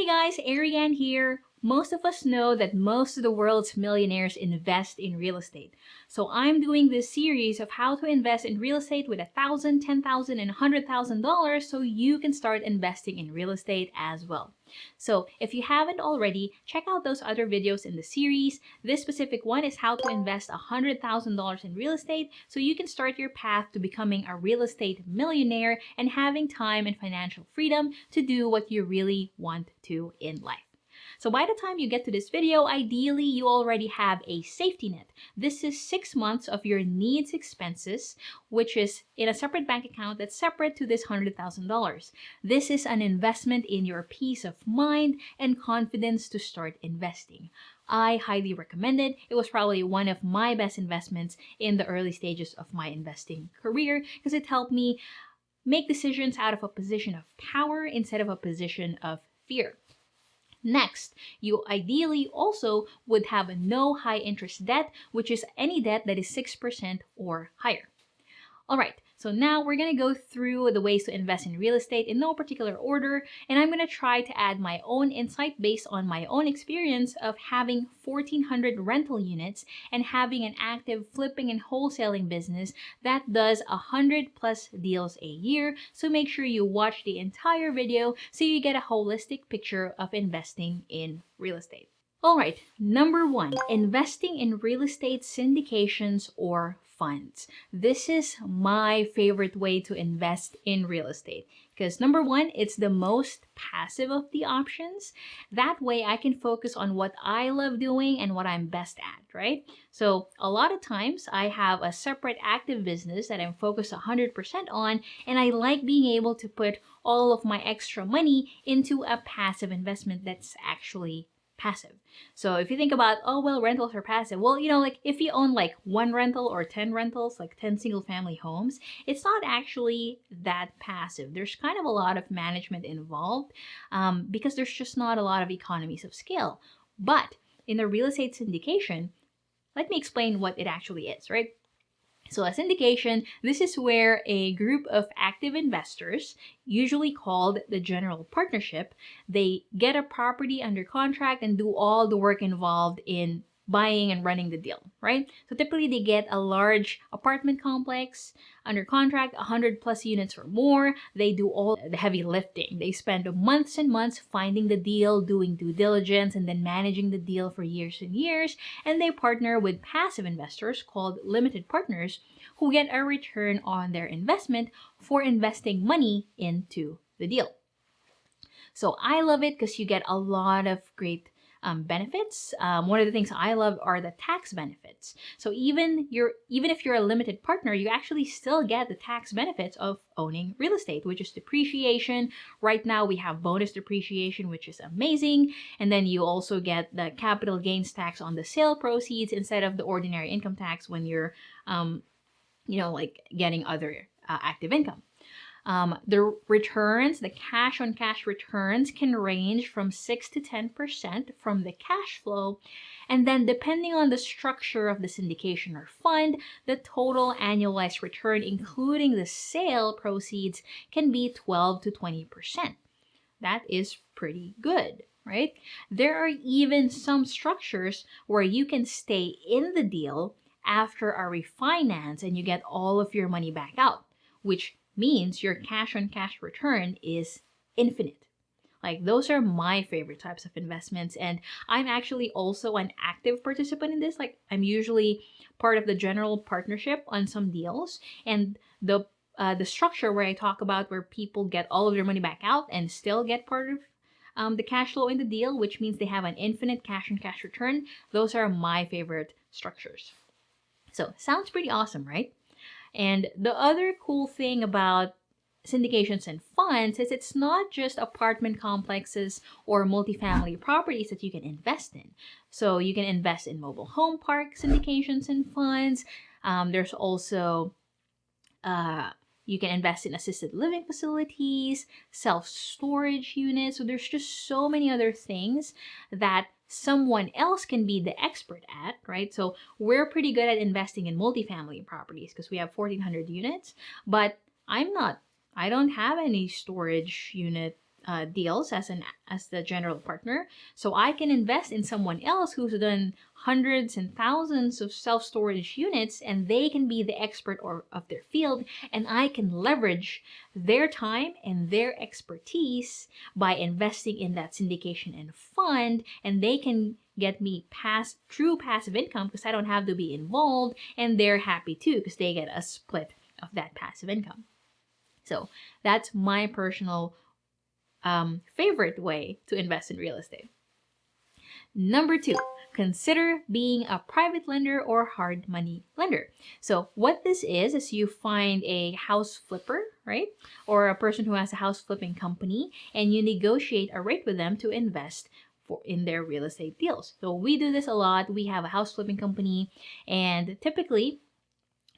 Hey guys, Ariane here. Most of us know that most of the world's millionaires invest in real estate. So I'm doing this series of how to invest in real estate with $1,000, $10,000, and $100,000 so you can start investing in real estate as well. So if you haven't already, check out those other videos in the series. This specific one is how to invest $100,000 in real estate so you can start your path to becoming a real estate millionaire and having time and financial freedom to do what you really want to in life. So by the time you get to this video, ideally you already have a safety net. This is 6 months of your needs expenses, which is in a separate bank account that's separate to this $100,000. This is an investment in your peace of mind and confidence to start investing. I highly recommend it. It was probably one of my best investments in the early stages of my investing career because it helped me make decisions out of a position of power instead of a position of fear. Next, you ideally also would have no high interest debt, which is any debt that is 6% or higher. All right, so now we're going to go through the ways to invest in real estate in no particular order, and I'm going to try to add my own insight based on my own experience of having 1,400 rental units and having an active flipping and wholesaling business that does 100+ deals a year. So make sure you watch the entire video so you get a holistic picture of investing in real estate. All right, number one, investing in real estate syndications or funds. This is my favorite way to invest in real estate because number one, it's the most passive of the options. That way I can focus on what I love doing and what I'm best at, right? So a lot of times I have a separate active business that I'm focused 100% on, and I like being able to put all of my extra money into a passive investment that's actually passive. So if you think about, oh, well, rentals are passive. Well, like if you own like one rental or 10 rentals, like 10 single family homes, it's not actually that passive. There's kind of a lot of management involved because there's just not a lot of economies of scale. But in a real estate syndication, let me explain what it actually is, right? So a syndication, this is where a group of active investors, usually called the general partnership, they get a property under contract and do all the work involved in buying and running the deal, right? So typically they get a large apartment complex under contract, 100+ units or more. They do all the heavy lifting. They spend months and months finding the deal, doing due diligence, and then managing the deal for years and years. And they partner with passive investors called limited partners who get a return on their investment for investing money into the deal. So I love it because you get a lot of great benefits. One of the things I love are the tax benefits. So even if you're a limited partner, you actually still get the tax benefits of owning real estate, which is depreciation. Right now we have bonus depreciation, which is amazing. And then you also get the capital gains tax on the sale proceeds instead of the ordinary income tax when you're, like getting other active income. The returns, the cash on cash returns can range from 6 to 10% from the cash flow. And then depending on the structure of the syndication or fund, the total annualized return, including the sale proceeds, can be 12 to 20%. That is pretty good, right? There are even some structures where you can stay in the deal after a refinance and you get all of your money back out, which means your cash on cash return is infinite. Like those are my favorite types of investments, and I'm actually also an active participant in this. Like I'm usually part of the general partnership on some deals, and the structure where I talk about where people get all of their money back out and still get part of the cash flow in the deal, which means they have an infinite cash on cash return. Those are my favorite structures. So sounds pretty awesome, right? And the other cool thing about syndications and funds is it's not just apartment complexes or multifamily properties that you can invest in. So you can invest in mobile home park syndications and funds. There's also you can invest in assisted living facilities, self-storage units. So there's just so many other things that someone else can be the expert at, right? So we're pretty good at investing in multifamily properties because we have 1,400 units, but I don't have any storage unit deals as the general partner. So I can invest in someone else who's done hundreds and thousands of self-storage units, and they can be the expert of their field, and I can leverage their time and their expertise by investing in that syndication and fund, and they can get me true passive income because I don't have to be involved, and they're happy too because they get a split of that passive income. So that's my personal favorite way to invest in real estate. Number 2, consider being a private lender or hard money lender. So what this is you find a house flipper, right? Or a person who has a house flipping company, and you negotiate a rate with them to invest in their real estate deals. So we do this a lot. We have a house flipping company, and typically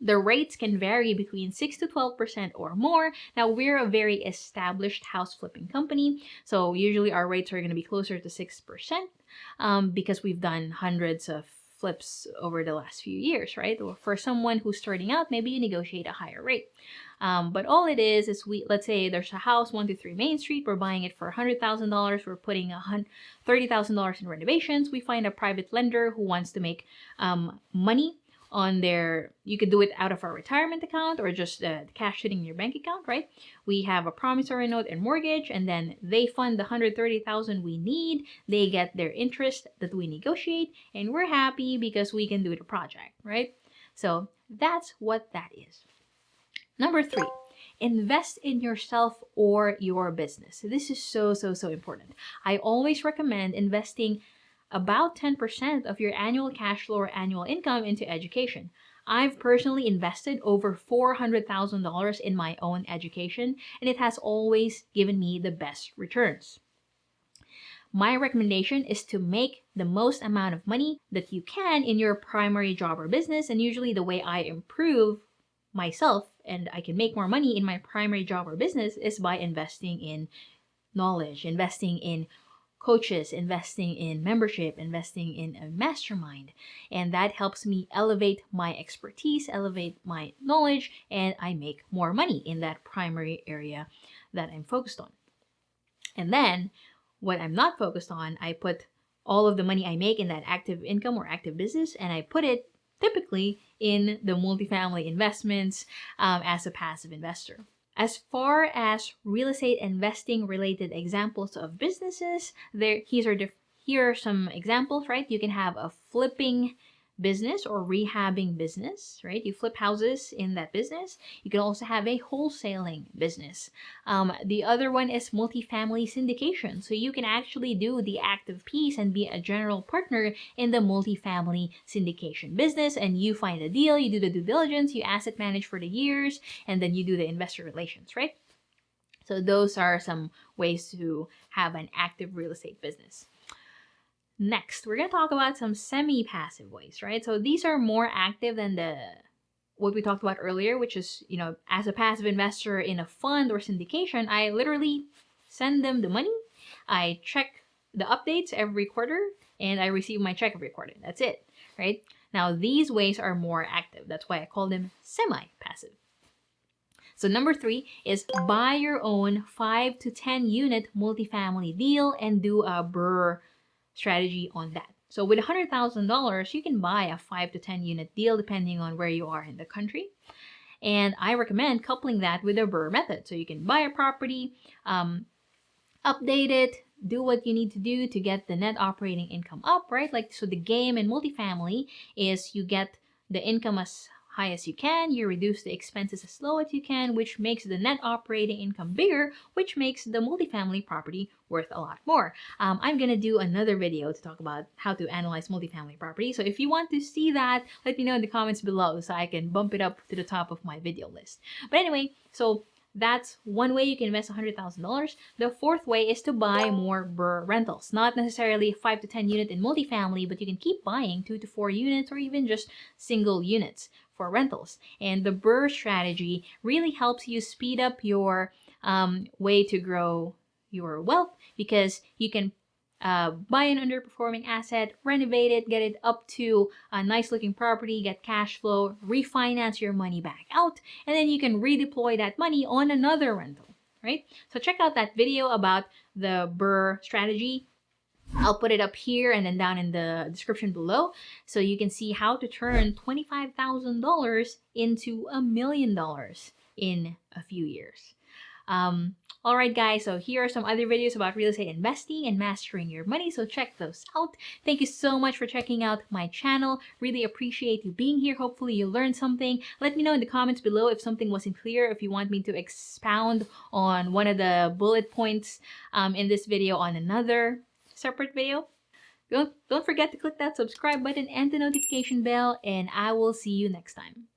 the rates can vary between 6 to 12% or more. Now, we're a very established house flipping company, so usually our rates are going to be closer to 6% because we've done hundreds of flips over the last few years, right? Or for someone who's starting out, maybe you negotiate a higher rate. But all it is let's say there's a house 123 Main Street, we're buying it for $100,000, we're putting $30,000 in renovations. We find a private lender who wants to make money on you could do it out of our retirement account or just cash sitting in your bank account, right? We have a promissory note and mortgage, and then they fund the $130,000 we need. They get their interest that we negotiate, and we're happy because we can do the project, right? So that's what that is. Number 3, invest in yourself or your business. This is so important. I always recommend investing about 10% of your annual cash flow or annual income into education. I've personally invested over $400,000 in my own education, and it has always given me the best returns. My recommendation is to make the most amount of money that you can in your primary job or business, and usually the way I improve myself and I can make more money in my primary job or business is by investing in knowledge, investing in coaches, investing in membership, investing in a mastermind. And that helps me elevate my expertise, elevate my knowledge, and I make more money in that primary area that I'm focused on. And then what I'm not focused on, I put all of the money I make in that active income or active business, and I put it typically in the multifamily investments as a passive investor. As far as real estate investing related examples of businesses, here are some examples, right? You can have a flipping business or rehabbing business, right? You flip houses in that business. You can also have a wholesaling business. The other one is multifamily syndication. So you can actually do the active piece and be a general partner in the multifamily syndication business, and you find a deal, you do the due diligence, you asset manage for the years, and then you do the investor relations, right? So those are some ways to have an active real estate business. Next, we're going to talk about some semi-passive ways, right? So these are more active than what we talked about earlier, which is, as a passive investor in a fund or syndication, I literally send them the money, I check the updates every quarter, and I receive my check every quarter. That's it, right? Now, these ways are more active. That's why I call them semi-passive. So number 3 is buy your own 5 to 10 unit multifamily deal and do a BRRRR strategy on that. So with $100,000, you can buy a 5 to 10 unit deal depending on where you are in the country. And I recommend coupling that with a BRRRR method. So you can buy a property, update it, do what you need to do to get the net operating income up, right? So the game in multifamily is you get the income as high as you can, you reduce the expenses as low as you can, which makes the net operating income bigger, which makes the multifamily property worth a lot more. I'm gonna do another video to talk about how to analyze multifamily property. So if you want to see that, let me know in the comments below so I can bump it up to the top of my video list. But anyway, so that's one way you can invest $100,000. The fourth way is to buy more BRRRR rentals. Not necessarily 5 to 10 unit in multifamily, but you can keep buying 2 to 4 units or even just single units for rentals. And the BRRRR strategy really helps you speed up your way to grow your wealth because you can buy an underperforming asset, renovate it, get it up to a nice looking property, get cash flow, refinance your money back out, and then you can redeploy that money on another rental, right? So check out that video about the BRRRR strategy. I'll put it up here and then down in the description below so you can see how to turn $25,000 into $1 million in a few years. All right, guys, so here are some other videos about real estate investing and mastering your money, so check those out. Thank you so much for checking out my channel. Really appreciate you being here. Hopefully you learned something. Let me know in the comments below if something wasn't clear, if you want me to expound on one of the bullet points in this video on another separate video. Don't forget to click that subscribe button and the notification bell, and I will see you next time.